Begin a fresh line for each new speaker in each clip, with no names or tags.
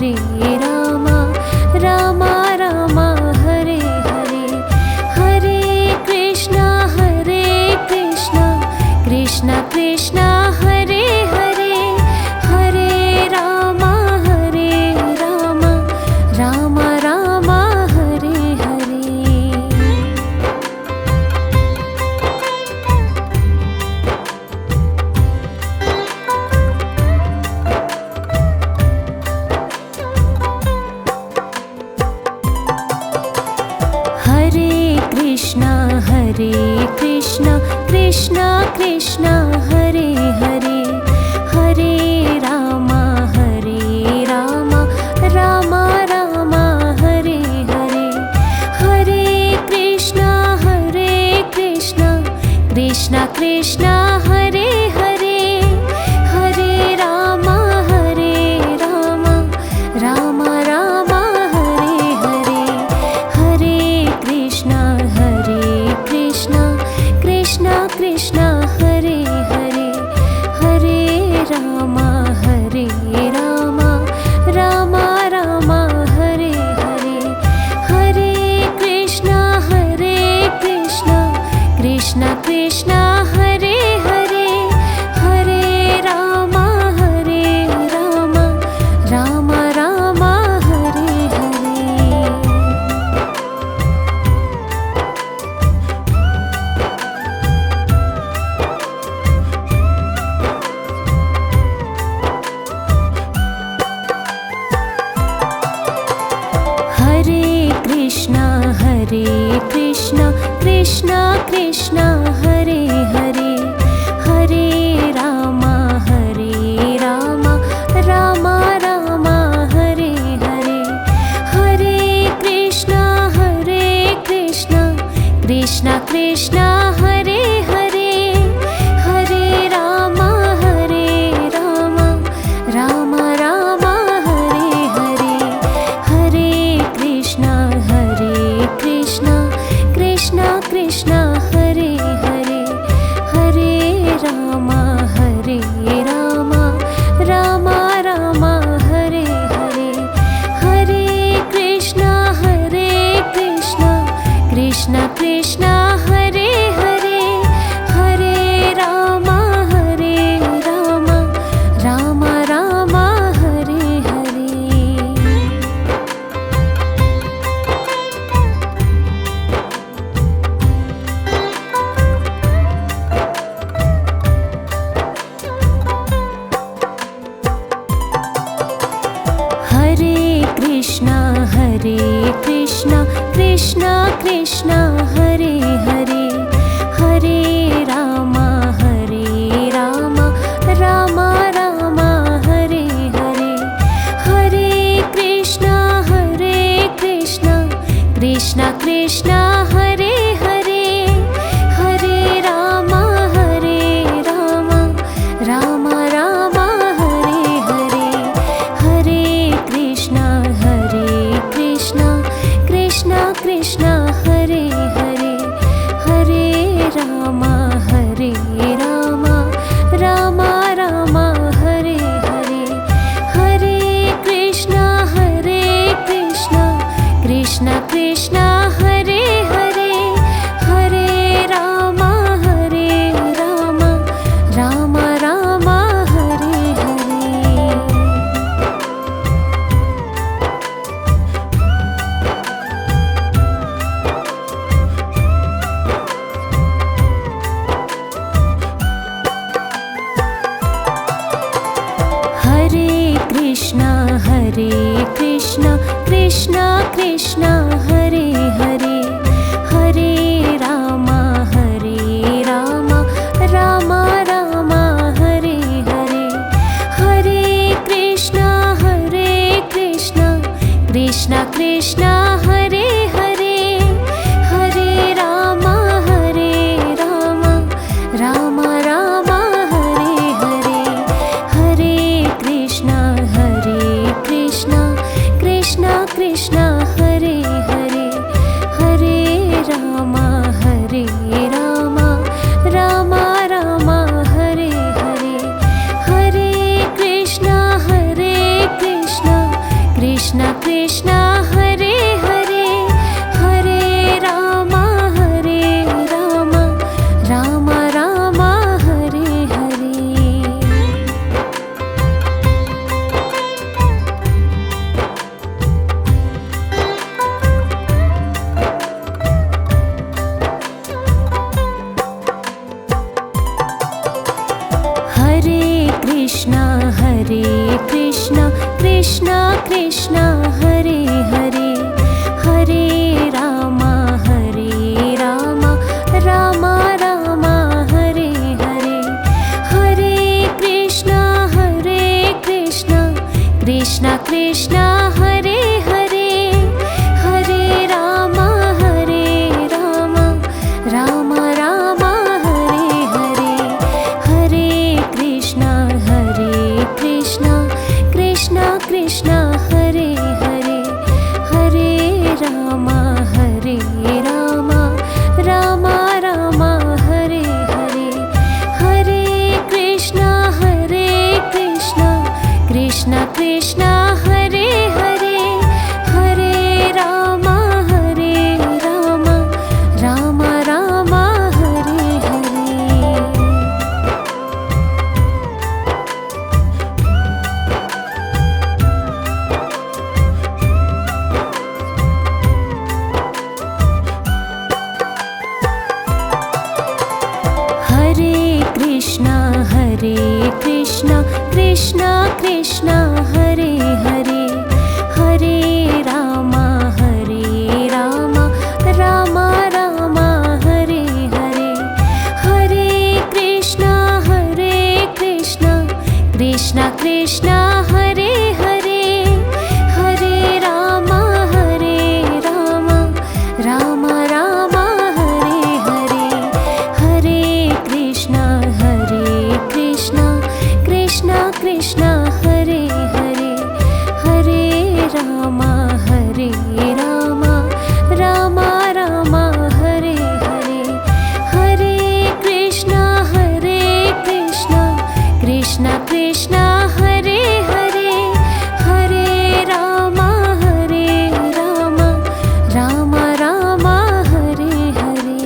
हरे राम राम राम हरे हरे। हरे कृष्णा कृष्ण कृष्ण हरे हरे। हरे राम राम राम हरे हरे। हरे कृष्ण कृष्ण कृष्ण हरे हरे। हरे राम राम राम हरे हरे। हरे कृष्ण कृष्ण कृष्ण हरे हरे। हरे राम राम राम हरे हरे। हरे कृष्ण कृष्ण कृष्ण हरे हरे। हरे राम राम राम हरे हरे। हरे कृष्ण कृष्ण कृष्ण हरे हरे। हरे राम राम राम हरे हरे। हरे कृष्ण कृष्ण कृष्ण हरे हरे। हरे राम राम राम हरे हरे। हरे कृष्ण कृष्ण कृष्ण हरे हरे। हरे राम राम राम हरे हरे। हरे कृष्ण कृष्ण कृष्ण हरे हरे। हरे राम राम राम हरे हरे। हरे कृष्ण कृष्ण कृष्ण हरे हरे। हरे राम राम राम हरे हरे। हरे कृष्ण कृष्ण कृष्ण हरे हरे। हरे राम राम राम हरे हरे। हरे कृष्ण कृष्ण कृष्ण हरे हरे। हरे राम राम राम हरे हरे। हरे कृष्ण कृष्ण कृष्ण हरे हरे। हरे राम राम राम हरे हरे। हरे कृष्ण कृष्ण कृष्ण हरे हरे। हरे राम राम राम हरे हरे। हरे कृष्ण कृष्ण कृष्ण हरे हरे। हरे राम राम राम हरे हरे। हरे कृष्ण कृष्ण कृष्ण हरे हरे। हरे राम राम राम हरे हरे। हरे कृष्ण कृष्ण कृष्ण हरे हरे। हरे राम राम राम हरे हरे। हरे कृष्ण कृष्ण कृष्ण हरे हरे हरे राम राम राम हरे हरे। हरे कृष्ण कृष्ण कृष्ण हरे हरे हरे राम राम राम हरे हरे। हरे कृष्ण कृष्ण कृष्ण हरे हरे हरे राम राम राम हरे हरे। हरे कृष्ण कृष्ण कृष्ण हरे हरे हरे राम राम राम हरे हरे। हरे कृष्ण कृष्ण कृष्ण हरे हरे हरे राम राम राम हरे हरे। हरे कृष्ण कृष्ण कृष्ण हरे हरे हरे राम राम राम हरे हरे। हरे कृष्ण कृष्ण कृष्ण हरे हरे हरे राम राम राम हरे हरे। हरे कृष्ण कृष्ण कृष्ण हरे हरे हरे राम राम राम हरे हरे। हरे कृष्ण कृष्ण कृष्ण हरे हरे हरे राम राम हरे हरे।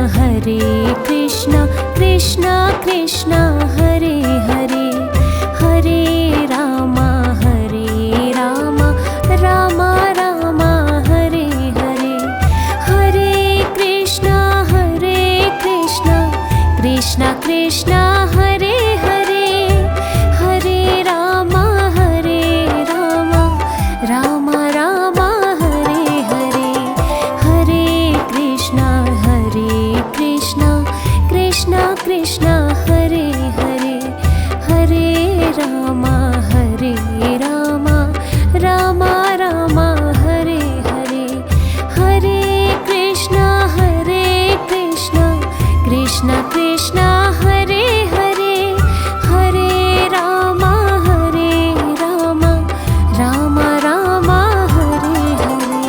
हरे कृष्ण कृष्ण कृष्ण हरे हरे हरे राम राम राम हरे हरे। हरे कृष्ण कृष्ण कृष्ण हरे हरे हरे राम राम हरे हरे। हरे कृष्ण कृष्ण हरे हरे हरे राम राम हरे हरे। हरे कृष्ण कृष्ण कृष्ण हरे हरे हरे राम राम हरे हरे।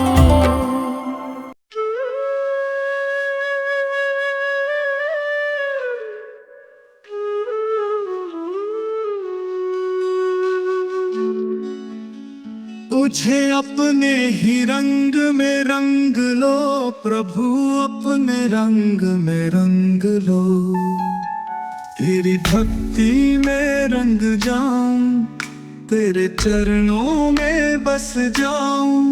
मुझे अपने ही रंग में रंग लो प्रभु, अपने रंग में रंग लो। तेरी भक्ति में रंग जाऊं, तेरे चरणों में बस जाऊं।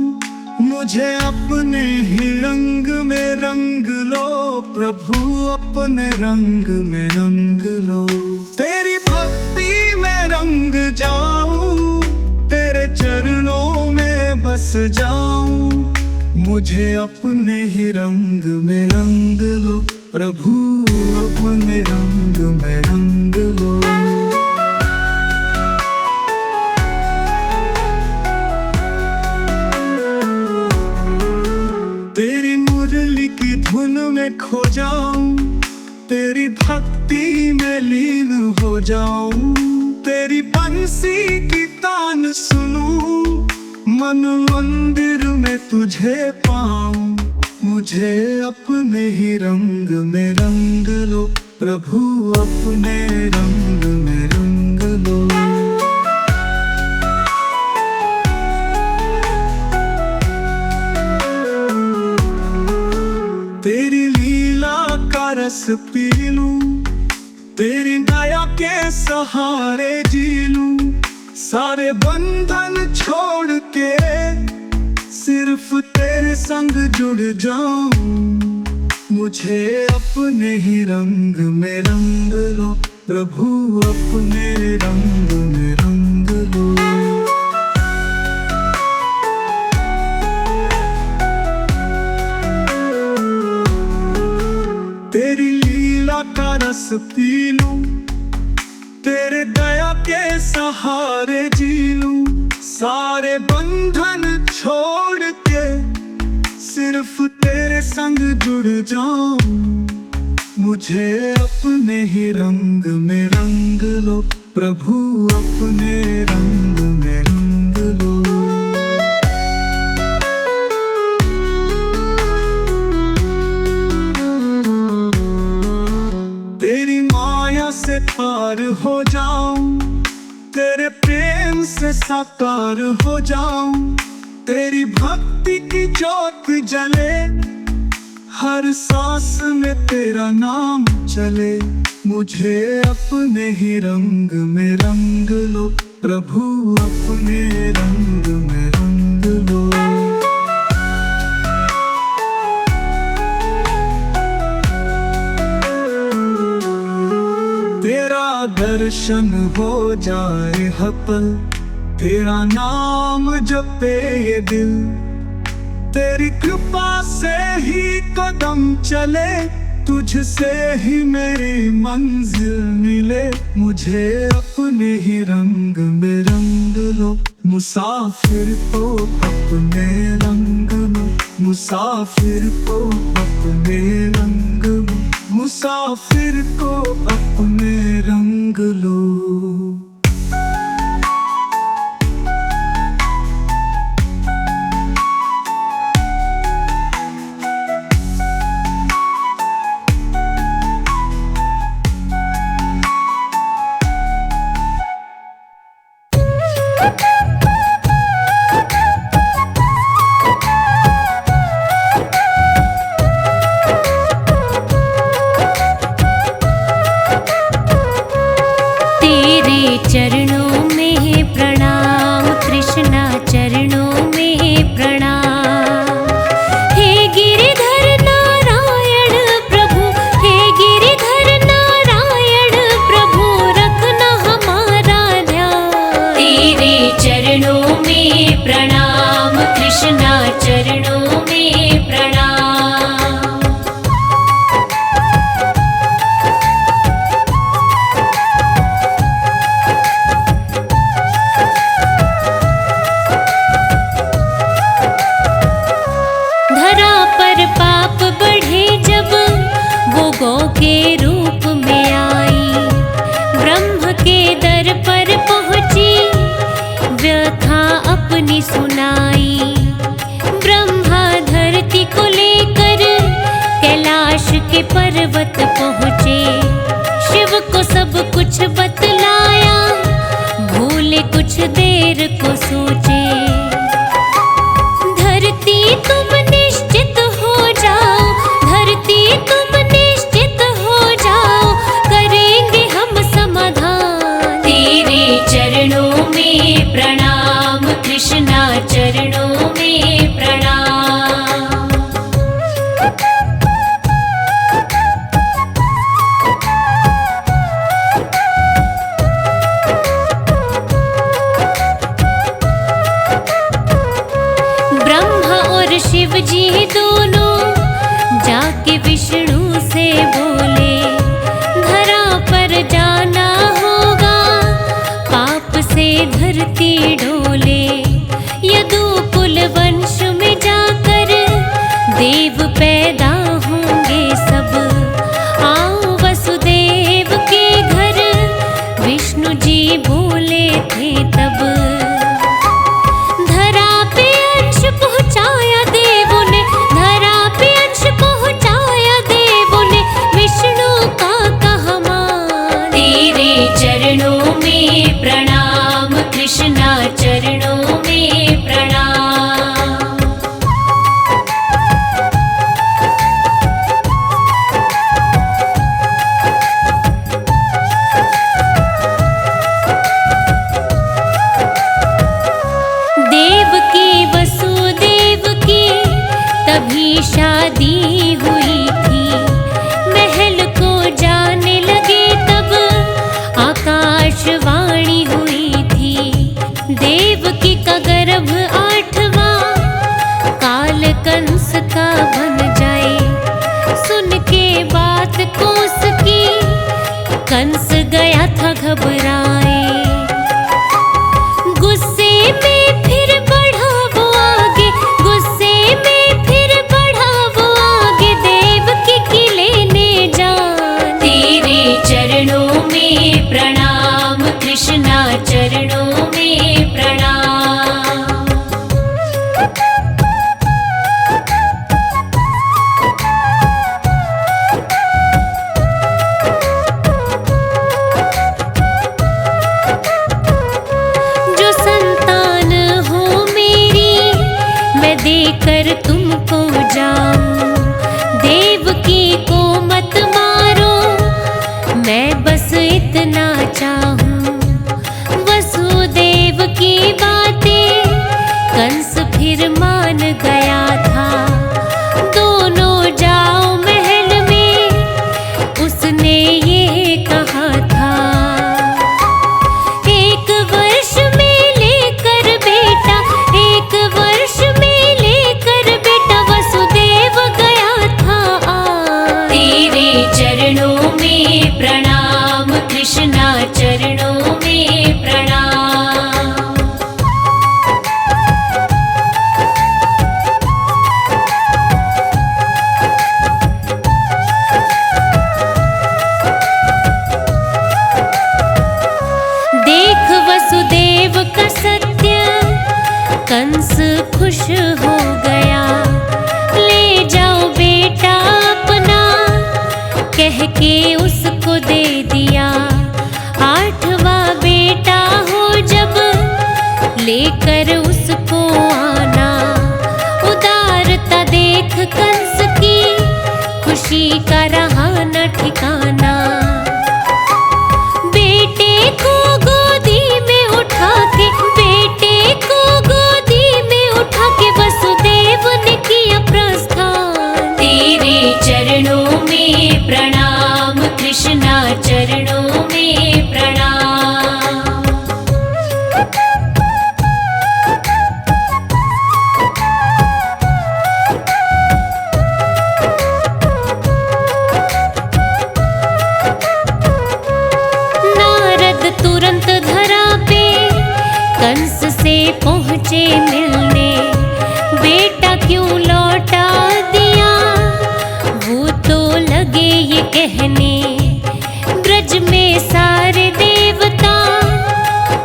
मुझे अपने ही रंग में रंग लो प्रभु, अपने रंग में रंग लो। तेरी भक्ति में रंग जाऊं, तेरे चरणों में बस जाऊं। मुझे अपने ही रंग में रंग लो प्रभु, अपने रंग में रंग लो। तेरी मुरली की धुन में खो जाऊं, तेरी भक्ति में लीन हो जाऊं। तेरी बंसी की तान सुनूं, मन मंदिर में तुझे पाऊं, मुझे अपने ही रंग में रंग लो प्रभु, अपने रंग में रंग लो। तेरी लीला का रस पी लूं, तेरी दया के सहारे जी लूं, सारे बंधन छोड़ के सिर्फ तेरे संग जुड़ जाऊं, मुझे अपने ही रंग में रंग लो प्रभु, अपने रंग में रंग लो। तेरी लीला का रस पी लूं, तेरे दया के सहारे जी लूं, सारे बंधन छोड़ के सिर्फ तेरे संग जुड़ जाऊं, मुझे अपने ही रंग में रंग लो प्रभु, अपने रंग में रंग लो। तेरी माया से पार हो जाऊं, तेरे प्रेम से साकार हो जाऊं, तेरी भक्ति की ज्योत जले, हर सांस में तेरा नाम चले, मुझे अपने ही रंग में रंग लो प्रभु, अपने रंग में रंग लो। तेरा दर्शन हो जाए हर पल, तेरा नाम जपे ये दिल, तेरी कृपा से ही कदम चले, तुझसे ही मेरी मंजिल मिले, मुझे अपने ही रंग में रंग लो, मुसाफिर को अपने रंग लो, मुसाफिर को अपने रंग लो, मुसाफिर को अपने रंग लो।
चरणों में प्रणाम कृष्णा, चरणों में प्रणाम। हे गिरिधर नारायण प्रभु, हे गिरिधर नारायण प्रभु, रखना हमारा ध्यान। तेरे चरणों में प्रणाम कृष्णा, चरणों में प्रणाम। पाप बढ़े जब वो गौ के रूप में आई, ब्रह्म के दर पर पहुंची व्यथा अपनी सुनाई। ब्रह्मा धरती को लेकर कैलाश के पर्वत पहुंचे, शिव को सब कुछ बतलाया, भूले कुछ देर को सोचे। धरती तुम निश्चित हो जाओ, धरती तुम निश्चित हो जाओ, करेंगे हम समाधान। तेरे चरणों में प्रणाम कृष्णा, चरणों में प्रणाम। शिव जी दोनों जाके विष्णु से बोले, धरा पर जाना होगा, पाप से धरती डोले। यदुकुल वंश में जाकर देव पैदा होंगे सब, आओ वसुदेव के घर, विष्णु जी बोले थे तब। धरा पे कृष्णा चरणों में प्रणाम। देवकी वसुदेव की तभी शादी हुई थी, महल को जाने लगे तब आकाशवाणी हुई थी। देवकी का गर्भ 8वां काल कंस का बन जाए, सुन के बात को उसकी कंस गया था घबराए। गुस्से में फिर बढ़ा वो आगे, गुस्से में फिर बढ़ा वो आगे, देवकी की लेने जान। तेरे चरणों में प्रणाम कृष्णा चरणों में प्रणाम। जो संतान हो मेरी मैं देकर तुमको जाऊं, देवकी को मत मारो मैं बस इतना चाहूं। वसुदेव की बातें कंस फिर मान गया था, दोनों जाओ महल में उसने ये कहा था। 1 वर्ष में लेकर बेटा, 1 वर्ष में लेकर बेटा वसुदेव गया था आ। तेरे चरणों में प्रणाम कृष्णा चरणों में प्रणाम। देख वसुदेव का सत्य कंस खुश हो गया, ले जाओ बेटा अपना कह के उसको दे दिया। 8वां बेटा हो जब लेकर उसको आना, उदारता देख कंस की खुशी का रहा न ठिकाना। बेटे को गोदी में उठा के, बेटे को गोदी में उठा के वसुदेव ने किया प्रस्थान। तेरे चरणों में प्रणाम कृष्णा चरणों में प्रणाम। नारद तुरंत धरा पे कंस से पहुँचे मिलने, बेटा क्यों लौटा दिया वो तो लगे ये कहने। ब्रज में सारे देवता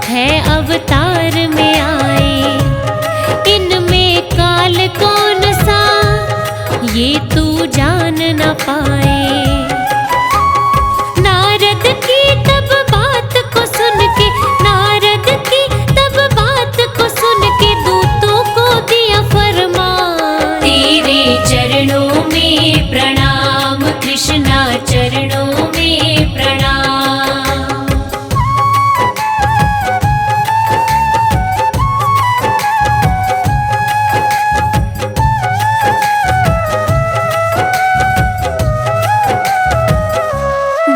है अवतार में आए, इनमें काल कौन सा ये तू जान न पाए। नारद की तब बात को सुन के, नारद की तब बात को सुन के दूतों को दिया फरमान। तेरे चरणों में प्रणाम कृष्णा चरणों में प्रणाम।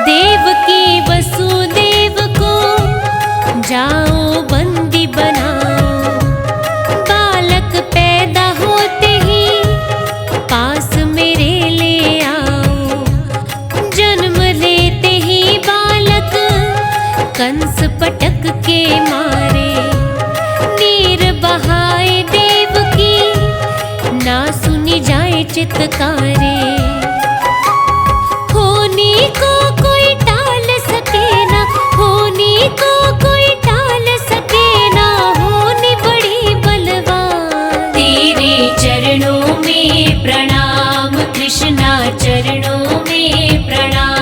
देवकी वसुदेव को जाओ बंदी बनाओ, बालक पैदा होते ही पास मेरे ले आओ। जन्म लेते ही बालक कंस पटक के मारे, नीर बहाए देवकी ना सुनी जाए चित्कारे। होनी को कोई टाल सके ना, होनी को कोई टाल सके ना, होनी बड़ी बलवान। तेरे चरणों में प्रणाम कृष्णा चरणों में प्रणाम।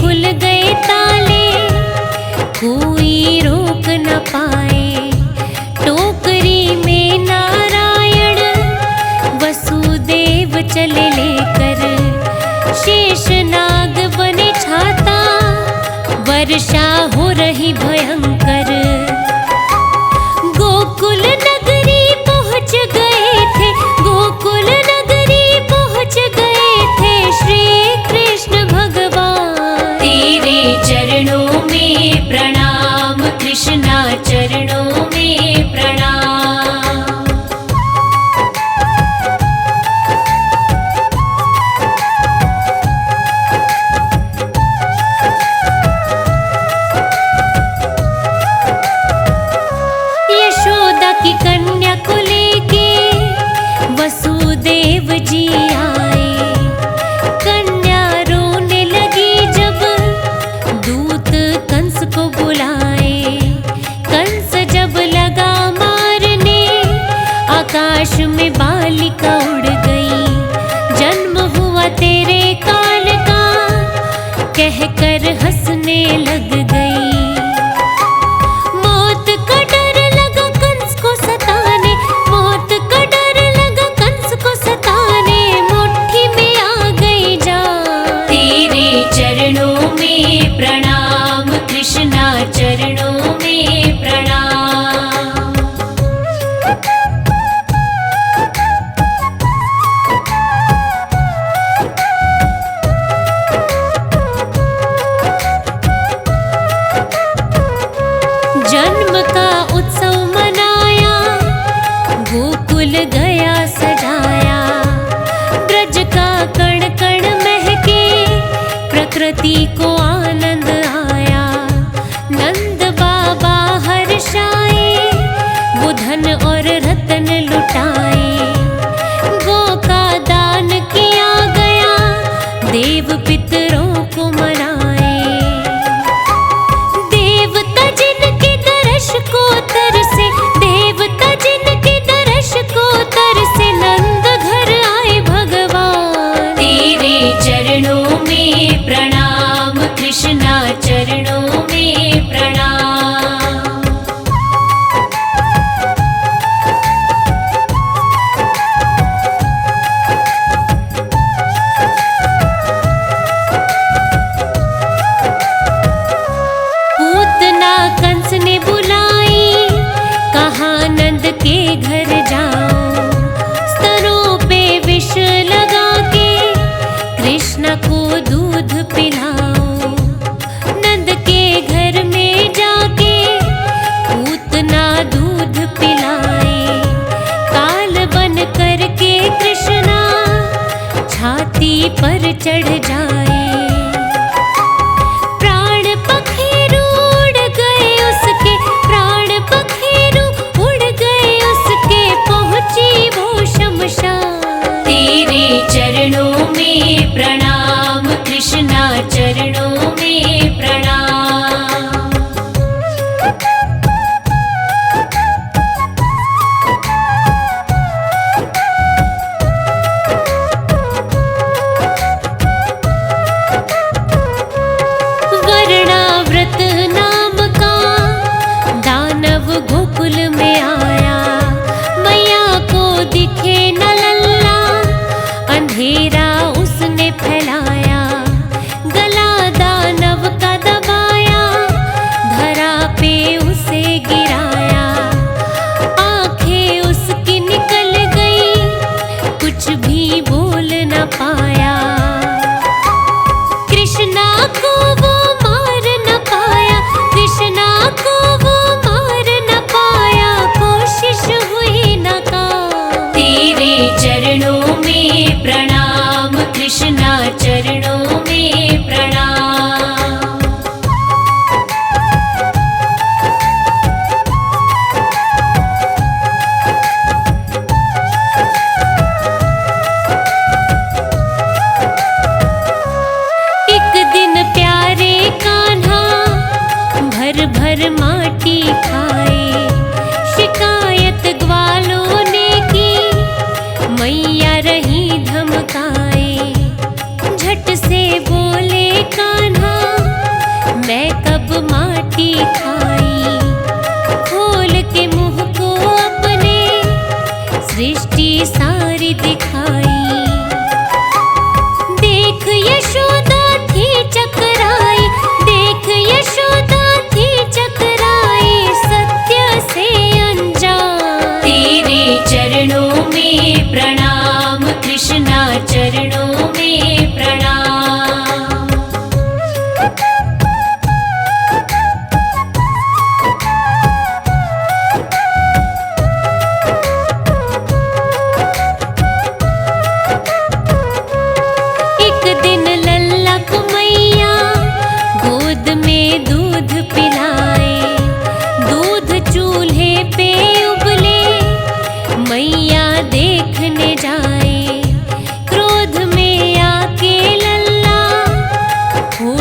खुल गए ताले, कोई रोक न पाए। टोकरी में नारायण वसुदेव चले लेकर, शेषनाग बने छाता, वर्षा हो रही भयंकर। गोकुल नगरी पहुँच गए थे, गोकुल नगरी पहुँच गए थे श्री कृष्ण भगवान। तेरे चरणों में प्रणाम कृष्णा, चरणों में प्रणाम। यशोदा की कन्या को लेके वसुदेव जी आए। कन्या रोने लगी जब दूत कंस को बुलाए। कंस जब लगा मारने, आकाश में बालिका उड़ गई। जन्म हुआ तेरे काल का, कहकर हंसने लग गई। मौत का डर लगा कंस को सताने, मौत का डर लगा कंस को सताने, मुट्ठी में आ गई जान। तेरे चरणों में प्रणाम कृष्णा, चरणों में प्रणाम। जन्म का उत्सव मनाया, गोकुल गया सजाया। ब्रज का कण कण महके, प्रकृति को आनंद आया। नंद बाबा हर्षाए, वो धन और रतन लुटाए। गो का दान किया गया, देव पितरों को मनाए। देवता जिनके दर्श को तरसे, देवता जिनके दर्श को तरसे, नंद घर आए भगवान। तेरे चरणों में प्रणाम कृष्णा,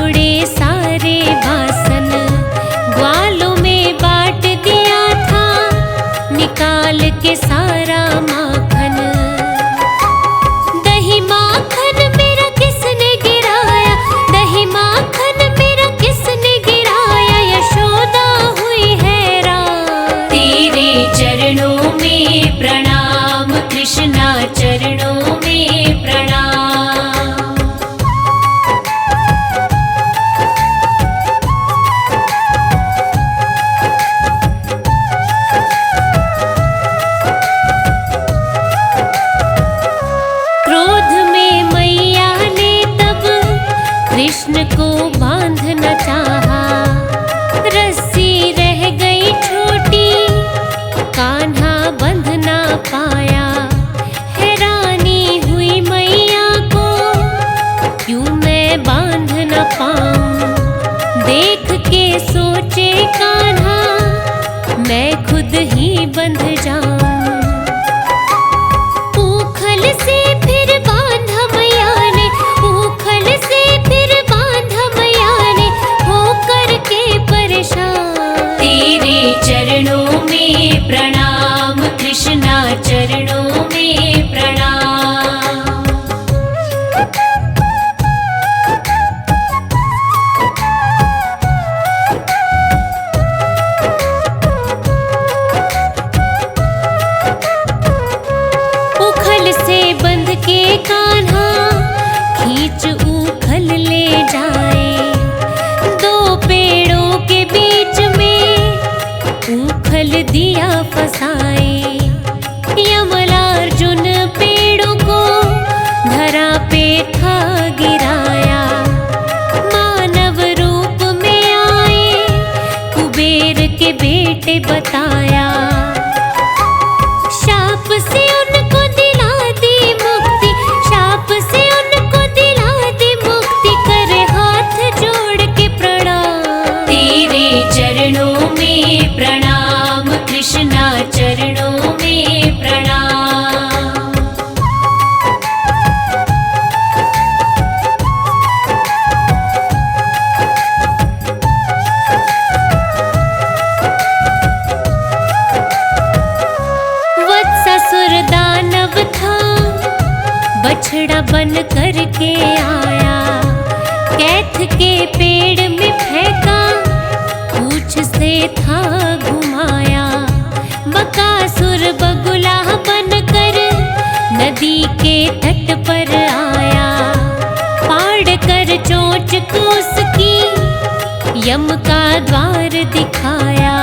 जोड़े सारे बासन ग्वालों में बांट दिया था, निकाल के सारा माखन। दही माखन मेरा किसने गिराया, दही माखन मेरा किसने गिराया, यशोदा हुई हैरान। तेरे चरणों में प्रणाम कृष्णा, चरणों में प्रणाम। क्रोध में मैया ने तब कृष्ण को बांधना चाहा, रस्सी रह गई छोटी, कान्हा बंध ना पाया। हैरानी हुई मैया को, क्यों मैं बांध न पाऊं। देख के सोचे कान्हा, मैं खुद ही बंध जाऊं। ऊखल से फिर बांधा मैया ने, ऊखल से फिर बांधा मैया ने, होकर के परेशान। तेरे चरणों में प्रणाम कृष्णा, चरणों में प्रणाम। उखल से बंध के कान्हा खींच ऊखल ले जाए, दो पेड़ों के बीच में ऊखल दिया फसाए। यमलार्जुन पेड़ों को धरा पे था गिराया, मानव रूप में आए कुबेर के बेटे बताया। शाप से उनको दिला दी मुक्ति, शाप से उनको दिला दी मुक्ति, करे हाथ जोड़ के प्रणाम। तेरे चरणों में प्रणाम कृष्णा, चरणों में प्रणाम। वत्सासुर दानव था, बछड़ा बन करके आया, कैथ के पेड़ में फेंका, पूंछ से था घुमाया। बकासुर बगुला बनकर नदी के तट पर आया, फाड़ कर चोंच को उसकी यम का द्वार दिखाया।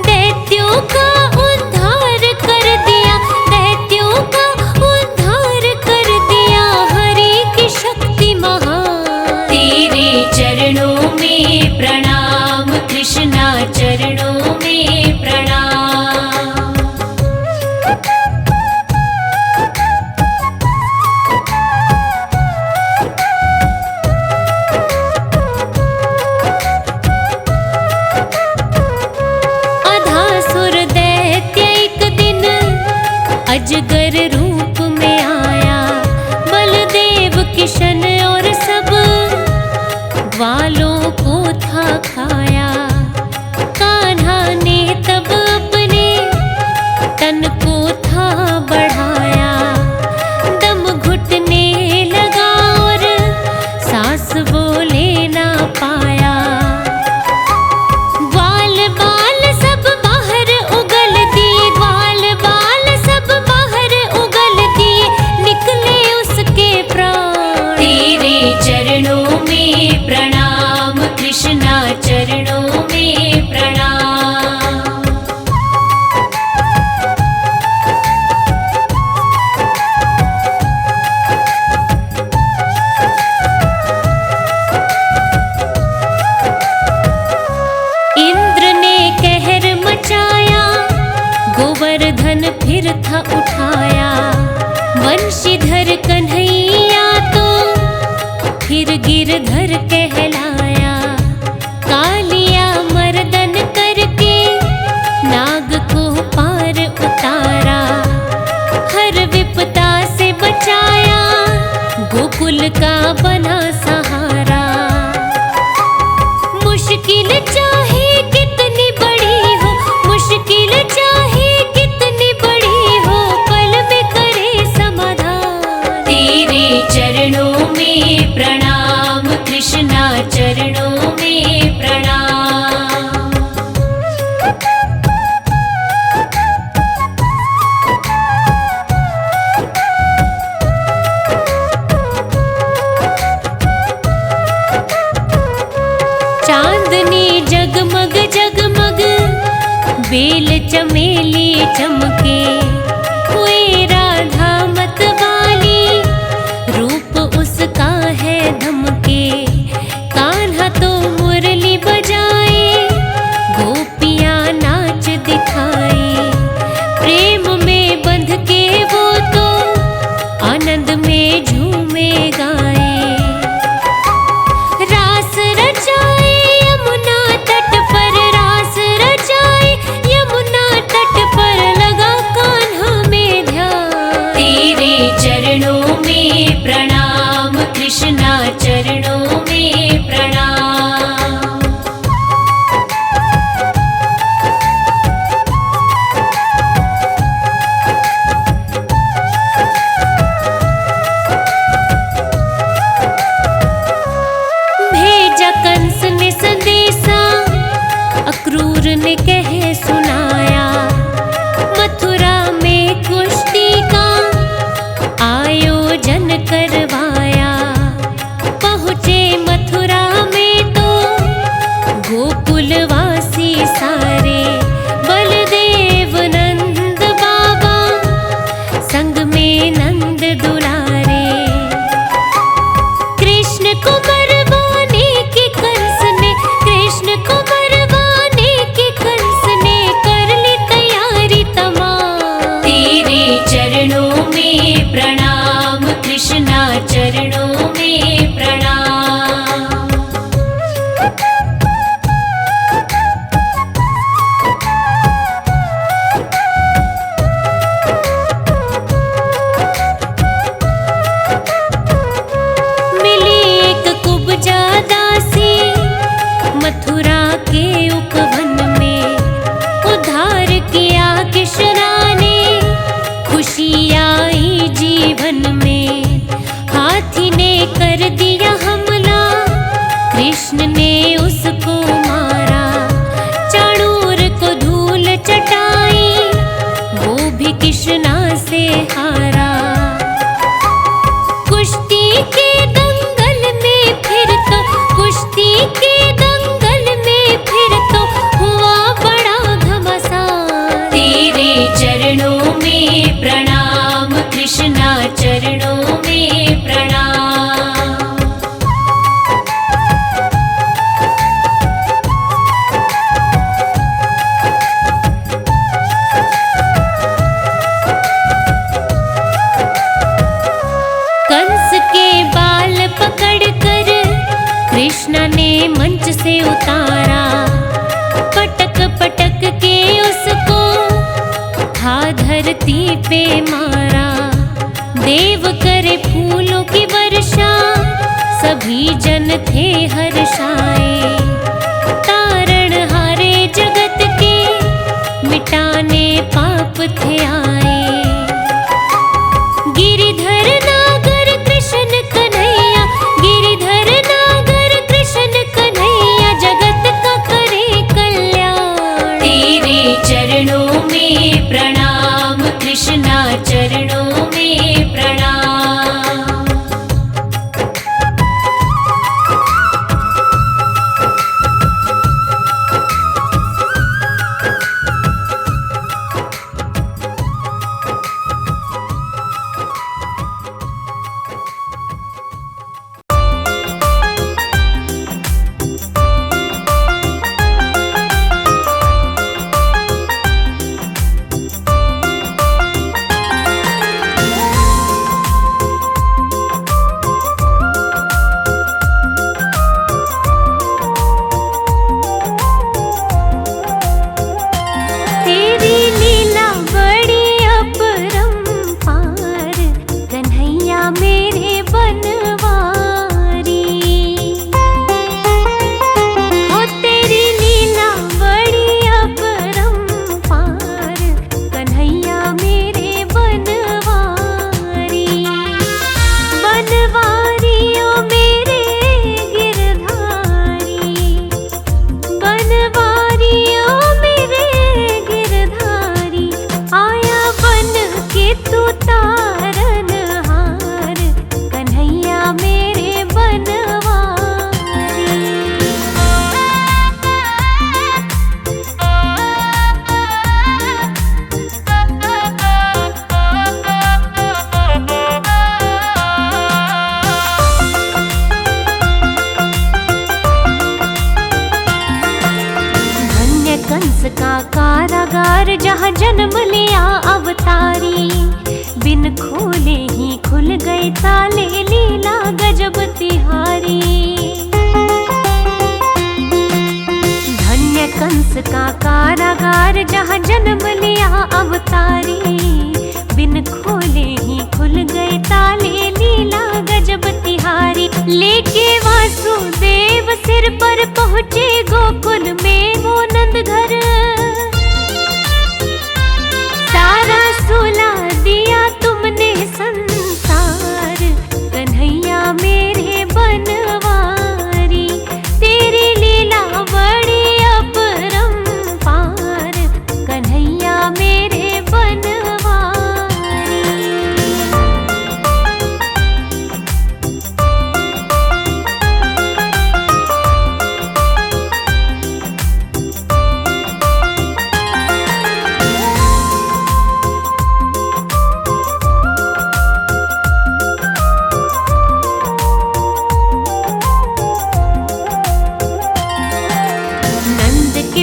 दैत्यों का उद्धार कर दिया, दैत्यों का उद्धार कर दिया, हरि की शक्ति महान। तेरे चरणों में प्रणाम कृष्णा, चरणों में प्रणाम। अधासुर दैत्य एक दिन अजगर रूप में आया, बलदेव किशन और सब ग्वालों को था खाया। कान्हा ने तब अपने तन को था बढ़ाया, दम घुटने लगा और सांस वो ले ना पाया। ग्वाल बाल सब बाहर उगल दिए, ग्वाल बाल सब बाहर उगल दिए, निकले उसके प्राण। तेरे चरणों में प्रणाम कृष्णा, चरणों में प्रणाम। इंद्र ने कहर मचाया, गोवर्धन फिर था उठाया। वंशीधर कन्हैया तो फिर गिरधर कहलाया। कालिया मर्दन करके नाग को पार उतारा, हर विपदा से बचाया, गोकुल का बना सहारा। कृष्णा चरणों में प्रणाम। चांदनी जगमग जगमग बेल चमेली चमके, हुए राधा मतवाली रूप उसका है धमके। कान्हा तो मुरली बजाए, गोपियां नाच दिखाए। प्रेम में बंध के वो तो आनंद में झूमे गाए। रास रचाए यमुना तट पर, रास रचाए यमुना तट पर, लगा कान्हा में ध्यान। तेरे चरणों में प्रणाम कृष्णा चरणों में प्रणाम। भेजा कंस ने संदेशा, अक्रूर ने कहे सुनाया। मथुरा में कुश्ती का आयोजन करवाया। पहुँचे मथुरा में तो गोकुलवासी सारे, बलदेव नंद बाबा संग में नंद दुलारे। कृष्ण को मरवाने की कंस ने, कृष्ण को मरवाने की कंस ने कर ली तैयारी तमाम। तेरे चरणों में प्रणाम कृष्णा चरणों में प्रणाम। मिली एक कुब्जा दासी मथुरा के उपवन में, उद्धार किया कृष्णा ने, खुशी आई जीवन में। हाथी ने कर दिया हमला, कृष्ण ने उसको मारा। चाणूर को धूल चटाई, वो भी कृष्णा से हारा। कुश्ती के दंगल में फिर तो, कुश्ती के दंगल में फिर तो हुआ बड़ा घमासान। तेरे चरणों में प्रणाम कृष्णा चरणों में प्रणाम। कंस के बाल पकड़कर कृष्णा ने मंच से उतारा। पटक पटक के उसको था धरती पे मारा। देव करे फूलों की वर्षा, सभी जन थे हर्षाए। तारण हारे जगत के, मिटाने पाप थे आए। गिरिधर नागर कृष्ण कन्हैया, गिरिधर नागर कृष्ण कन्हैया, जगत का करे कल्याण। तेरे चरणों में प्रणाम कृष्णा चरणों में प्रणाम। कारागार जहाँ जन्म लिया अवतारी, बिन खोले ही खुल गए ताले, लीला गजब तिहारी। धन्य कंस का कारागार जहाँ जन्म लिया अवतारी, बिन खोले ही खुल गए ताले, लीला गजब तिहारी। लेके वासुदेव सिर पर पहुँचे गोकुल में वो नंद घर, सारा सुला दिया तुमने संसार, कन्हैया मेरे बनवारी। तेरी लीला बड़ी अपरंपार, कन्हैया मेरे बनवारी।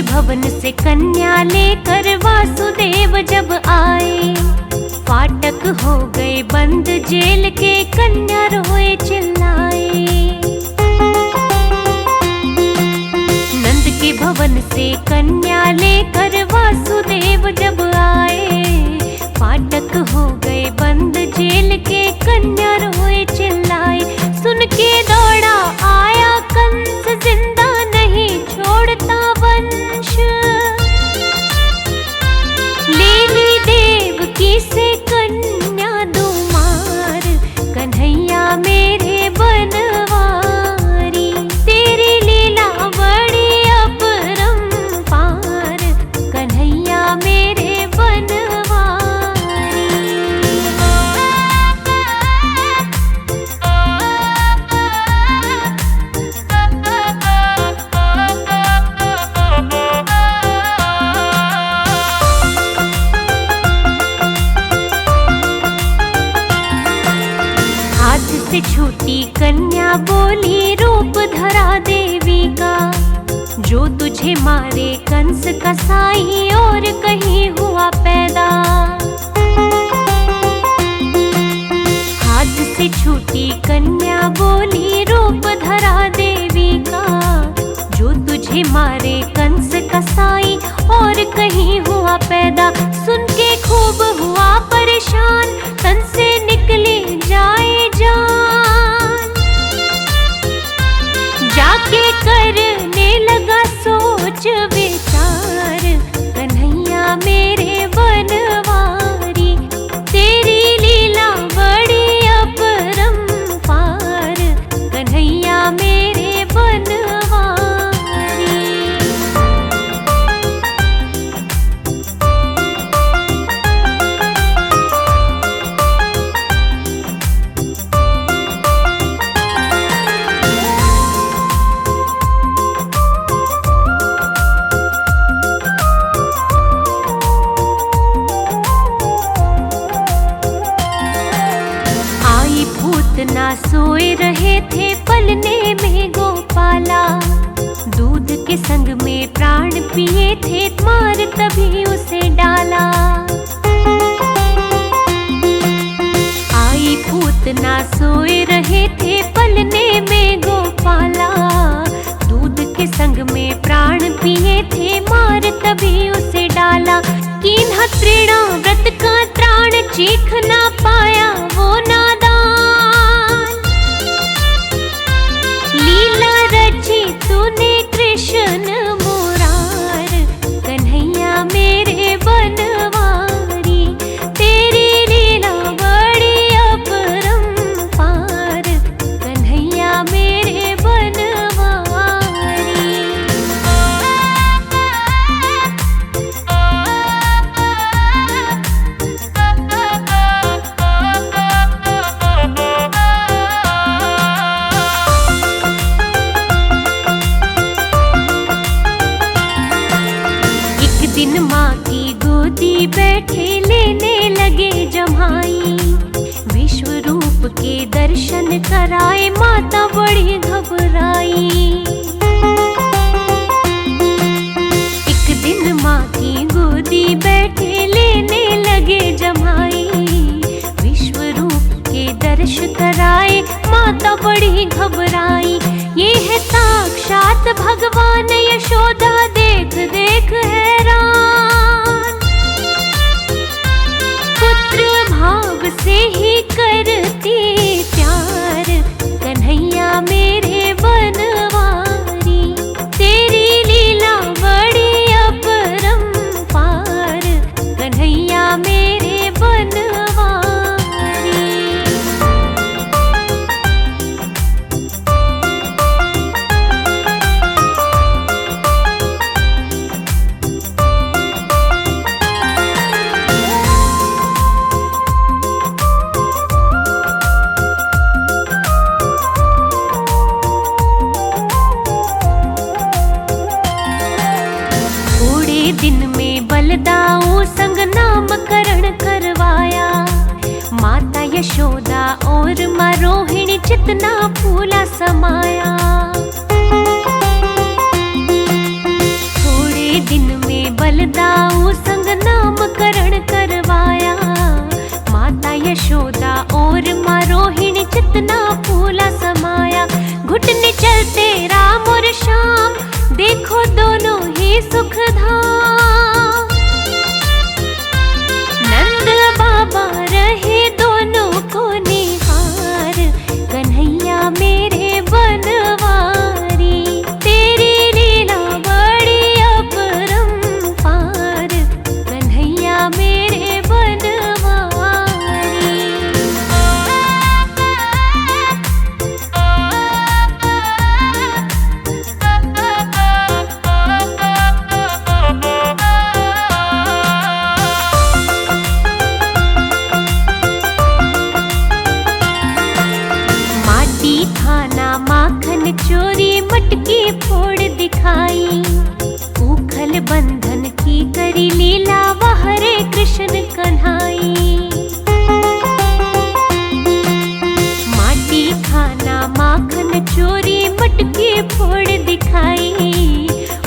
भवन से कन्या लेकर वासुदेव जब आए, फाटक हो गए बंद जेल के, कन्या रोए चिल्लाए। नंद के भवन से कन्या लेकर वासुदेव जब आए, फाटक हो गए बंद जेल के, कन्या रोए चिल्लाए। सुन के दौड़ा आया कंस, जिंदा नहीं छोड़ता वंश। लीली देवकी से कन्या दो मार, कन्हैया मेरे बनवारी। तेरी लीला बड़ी अपरंपार, कन्हैया मेरे बनवारी। से छूटी कन्या बोली, रूप धरा देवी का, जो तुझे मारे कंस कसाई, और कहीं हुआ पैदा। हाथ से छूटी कन्या बोली, रूप धरा देवी का, जो तुझे मारे कंस कसाई, और कहीं हुआ पैदा। सुन के खूब हुआ परेशान, तन से निकले जाए जान। जाके करने लगा सोच विचार, कन्हैया मेरे बनवारी। तेरी लीला बड़ी अपरंपार, कन्हैया मेरे बनवारी। ना सोए रहे थे पलने में गोपाला, दूध के संग में प्राण पिए थे, मार तभी उसे डाला। आई पूतना सोए रहे थे पलने में गोपाला, दूध के संग में प्राण पिए थे, मार तभी उसे डाला। कीन्हा तृणा व्रत का त्राण, चीख ना पाया वो नादान। लीला रची तूने कृष्ण मुरार, कन्हैया मेरे बनवारी। तेरी लीला बड़ी अपरंपार, कन्हैया मेरे बनवारी। साक्षात भगवान यशोदा देख देख हैरान। पुत्र भाव से ही करती प्यार, कन्हैया मेरे बनवारी। तेरी लीला बड़ी अपरंपार, कन्हैया मेरे बनवारी। दिन में बलदाऊ संग नामकरण करवाया। माता यशोदा और माँ रोहिणी चितना फूला समाया। थोड़े दिन में बलदाऊ संग नामकरण करवाया। माता यशोदा और माँ रोहिणी चितना फूला समाया। घुटने चलते राम और श्याम, देखो दोनों ही सुखधाम। नंद बाबा रहे दोनों को निहार, कन्हैया मेरे बनवारी। तेरी लीला बड़ी अपरंपार, कन्हैया मेरे बनवारी। खाना माखन चोरी मटकी फोड़ दिखाई। उखल बंधन की करी लीला, वह हरे कृष्ण कन्हाई। माटी खाना माखन चोरी मटकी फोड़ दिखाई।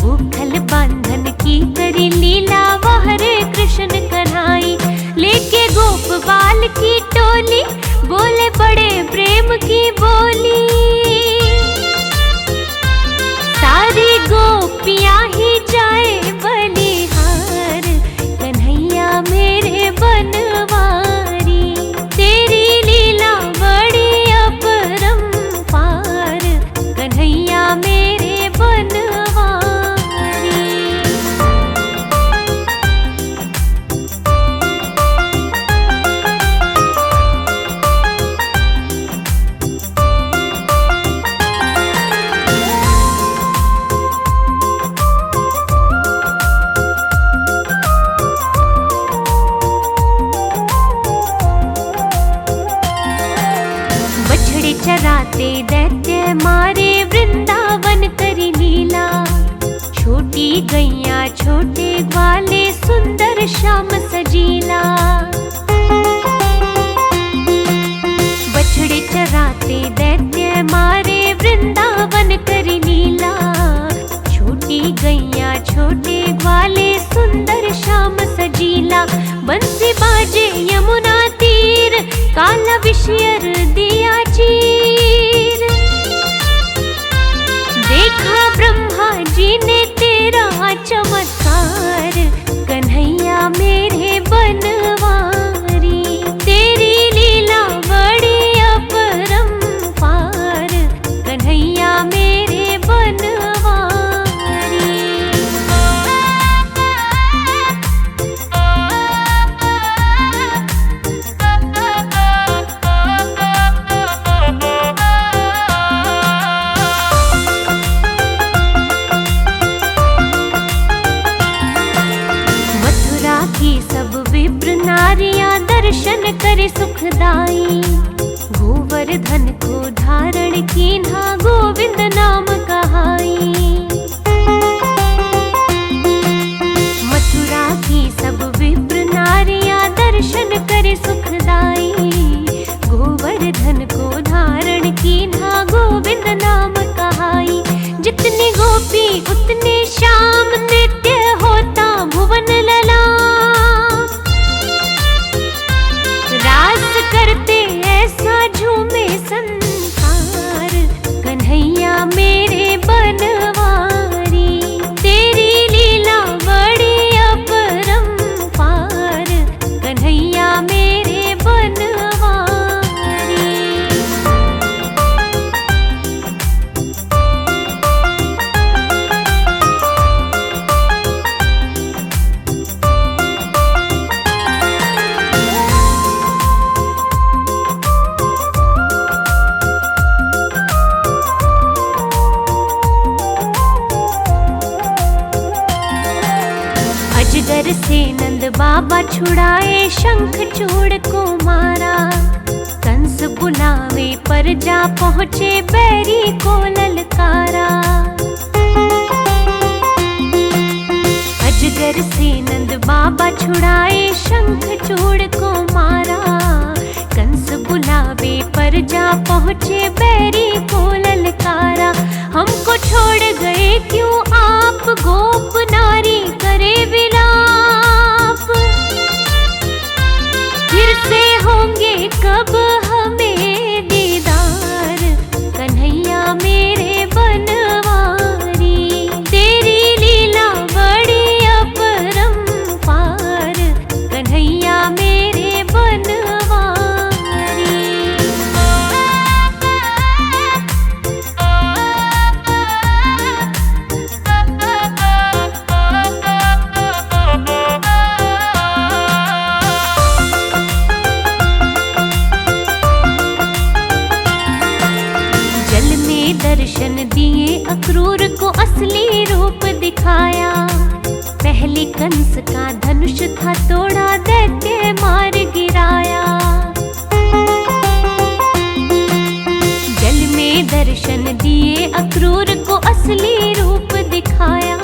उखल बंधन की करी लीला, वह हरे कृष्ण कन्हाई। लेके गोप बाल की टोली, बोले बड़े प्रेम की बोली। सारी गोपियां ही जाए बलिहार, कन्हैया मेरे बनवारी। तेरी लीला बड़ी अपरंपार, कन्हैया मेरे बनवारी। चराते दैत्य मारे वृंदावन करी लीला। छोटी गैया छोटे ग्वाले सुंदर श्याम सजीला। बछड़े चराते दैत्य मारे वृंदावन करी लीला। छोटी गैया छोटे ग्वाले सुंदर श्याम सजीला। बंसी बाजे यमुना तीर, काला विषयर दिया चीर। देखा ब्रह्मा जी ने तेरा चमत्कार, कन्हैया मेरे बनवारी। तेरी लीला बड़ी अपरंपार, कन्हैया मेरे बनवारी। नारियां दर्शन करे सुखदाई। गोवर्धन को धारण कीन्हा, गोविंद नाम कहाई। मथुरा की सब विप्र नारियां दर्शन करे सुखदाई। गोवर्धन को धारण कीन्हा, गोविंद नाम कहाई। जितनी गोपी उतने श्याम, नित्य होता भुवन ललाम। रास करते ऐसा झूमे संसार, कन्हैया मेरे अजगर से नंद बाबा छुड़ाए, शंख चूड़ को मारा। कंस बुलावे पर जा पहुँचे, बैरी को ललकारा। अजगर से नंद बाबा छुड़ाए, शंख चूड़ को मारा। कंस बुलावे पर जा पहुँचे, बैरी को ललकारा। हमको छोड़ गए क्यों आप, गोप नारी करे विलाप। फिर से होंगे कब हमें दीदार, कन्हैया मेरे बनवारी। तेरी लीला बड़ी अपरंपार, कन्हैया मेरे बनवारी। दर्शन दिए अक्रूर को असली रूप दिखाया। पहले कंस का धनुष था तोड़ा, दैत्य मार गिराया। जल में दर्शन दिए अक्रूर को असली रूप दिखाया।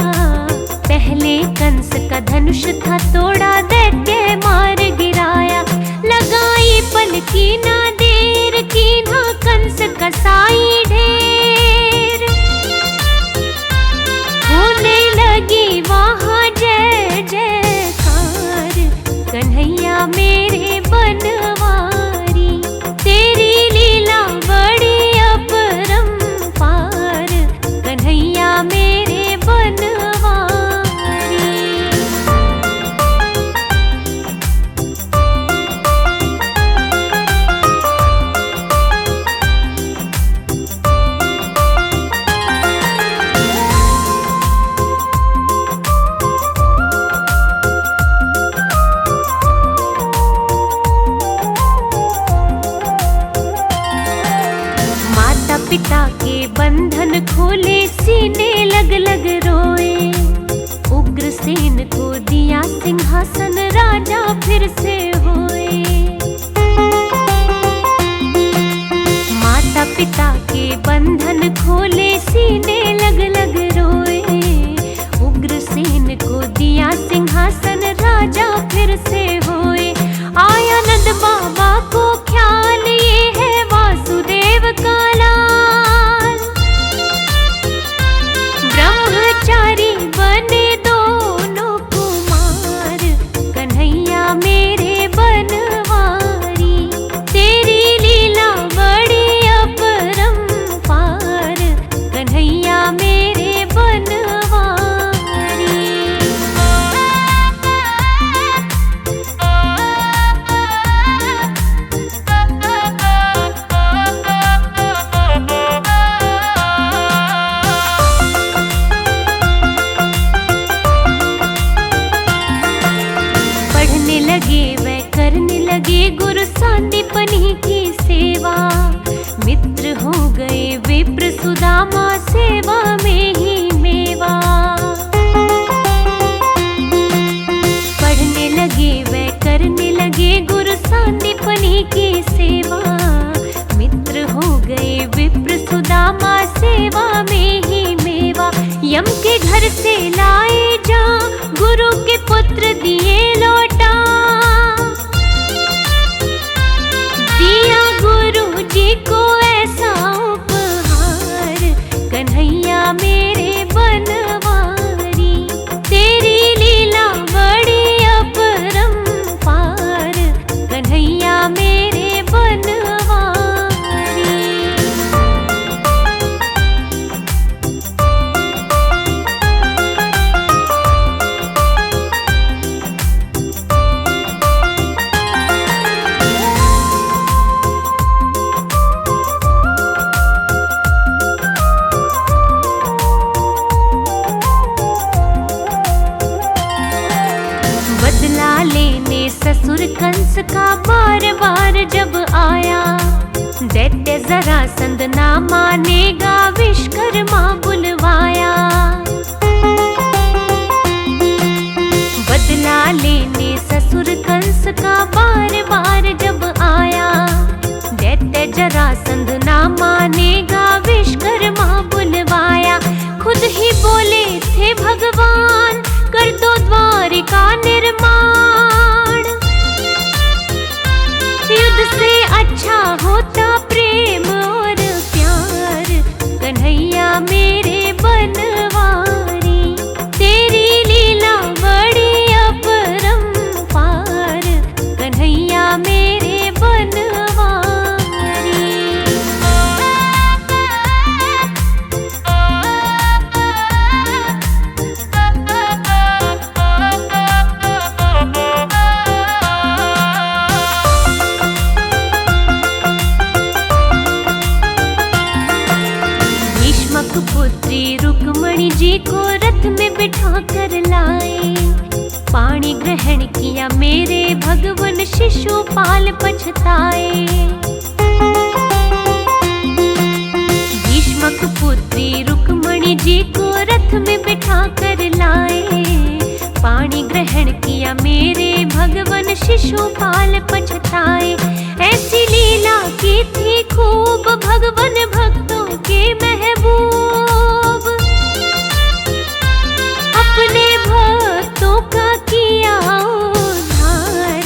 पहले कंस का धनुष था तोड़ा, दैत्य मार गिराया। लगाई पलकी ना देर की, ना कंस कसाई ढेर। होने लगी वहाँ जय जयकार, कन्हैया मेरे बनवारी। तेरी लीला बड़ी अपरंपार, कन्हैया मेरे बनवारी। पिता के बंधन खोले, सीने लग लग रोए। उग्रसेन को दिया सिंहासन, राजा फिर से होए। माता पिता के बंधन खोले, सीने लग लग रोए। उग्रसेन को दिया सिंहासन, राजा फिर से होए। आया नंद बाबा को ख्याल, ये है वासुदेव का लाल। ब्रह्मचारी बने दोनों कुमार, कन्हैया मेरे बनवारी। तेरी लीला बड़ी अपरंपार, कन्हैया मेरे बनवारी। गुरु सांदीपनी की सेवा। मित्र हो गए विप्र सुदामा, सेवा में ही मेवा। पढ़ने लगे वह करने लगे, गुरु सांदीपनी की सेवा। मित्र हो गए विप्र सुदामा, सेवा में ही मेवा। यम के घर से लाए जा, गुरु के पुत्र दिए लौटा। दिया गुरु जी को ऐसा उपहार, कन्हैया मेरे बनवारी। तेरी लीला बड़ी अपरंपार, कन्हैया मेरे बनवारी। ससुर कंस का बार बार जब आया, दैत्य जरासंध ना मानेगा, विश्वकर्मा बुलवाया। बदला रुक्मणी जी को रथ में बिठा कर लाए। पाणी ग्रहण किया मेरे भगवन, शिशुपाल पछताए। भीष्मक पुत्री रुक्मणी जी को रथ में बिठा कर लाए। पाणी ग्रहण किया मेरे भगवन, शिशुपाल पछताए। ऐसी लीला की थी खूब भगवन भक्तों के महबूब। अपने भक्तों का किया उद्धार,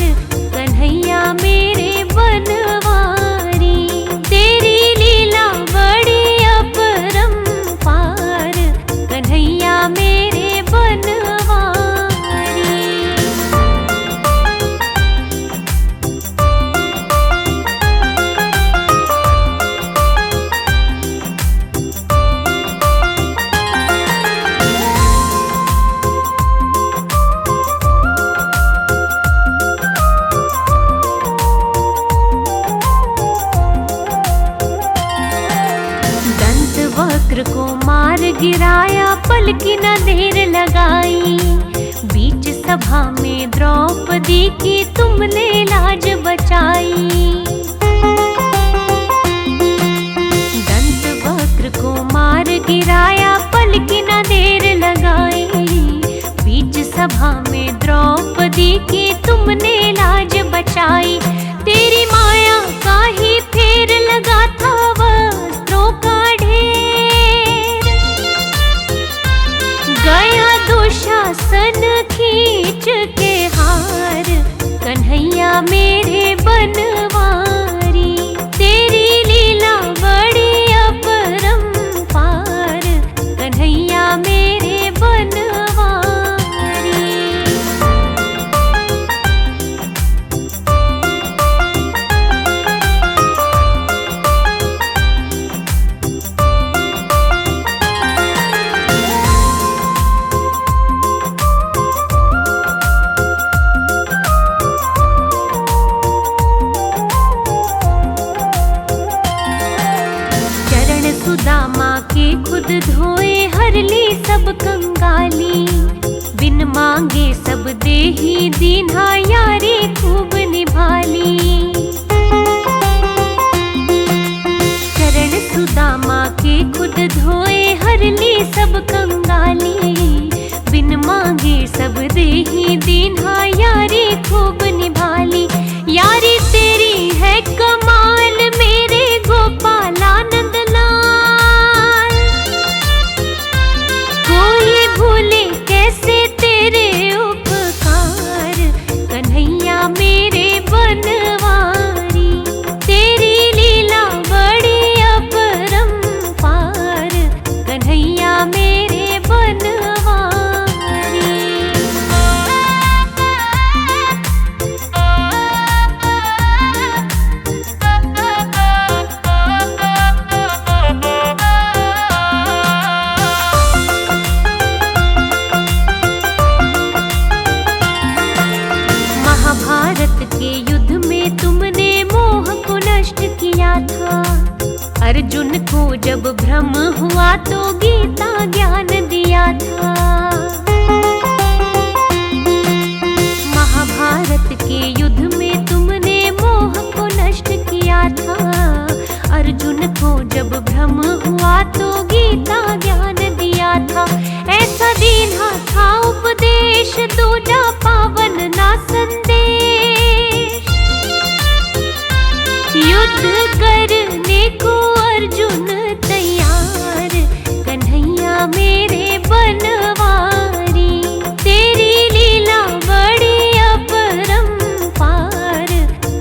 कन्हैया मेरे बनवारी। तेरी लीला बड़ी अपरंपार, कन्हैया मेरे बनवारी। वक्र को मार गिराया, पल की न देर लगाई। बीच सभा में द्रौपदी की तुमने लाज बचाई। दंत वक्र को मार गिराया, पल की न देर लगाई। बीच सभा में द्रौपदी की तुमने लाज बचाई। तेरी माया का ही फेर लगा था वस्त्रों का ढेर। गया दुशासन खींच के हार, कन्हैया मेरे बनवारी। तेरी लीला बड़ी अपरंपार, कन्हैया मेरे बनवारी। सुदामा के खुद धोए, हर ली सब कंगाली। बिन मांगे सब देही दीन्हा, यारी खूब निभाली। चरण सुदामा के खुद धोए, हर ली सब कंगाली। बिन मांगे सब देही दीन्हा, यारी खूब निभाली। यारी तेरी है कमाल मेरे गोपालानंद लाल। कोई भूले कैसे तेरे उपकार, कन्हैया मेरे बनवारी। तेरी लीला बड़ी अपरंपार, कन्हैया मेरे बनवारी। महाभारत के युद्ध में तुमने मोह को नष्ट किया था। अर्जुन को जब भ्रम हुआ तो गीता ज्ञान दिया था। महाभारत के युद्ध में तुमने मोह को नष्ट किया था। अर्जुन को जब भ्रम हुआ तो गीता ज्ञान दिया था। ऐसा दीन्हा था उपदेश, दूजा पावन ना संदेश। युद्ध करने को अर्जुन तैयार, कन्हैया मेरे बनवारी। तेरी लीला बड़ी अपरंपार,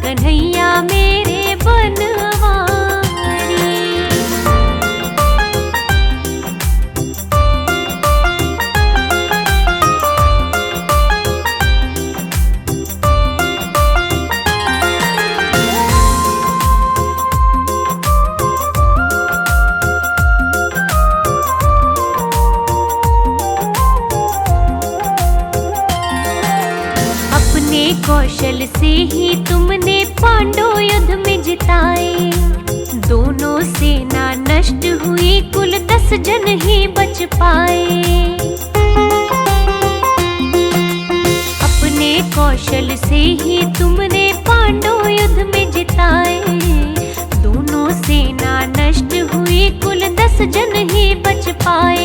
कन्हैया मेरे बनवारी। कौशल से ही तुमने पांडव युद्ध में जिताए। दोनों सेना नष्ट हुई, कुल 10 जन ही बच पाए। से ही तुमने पांडव युद्ध में जिताए। दोनों सेना नष्ट हुई, कुल 10 जन ही बच पाए।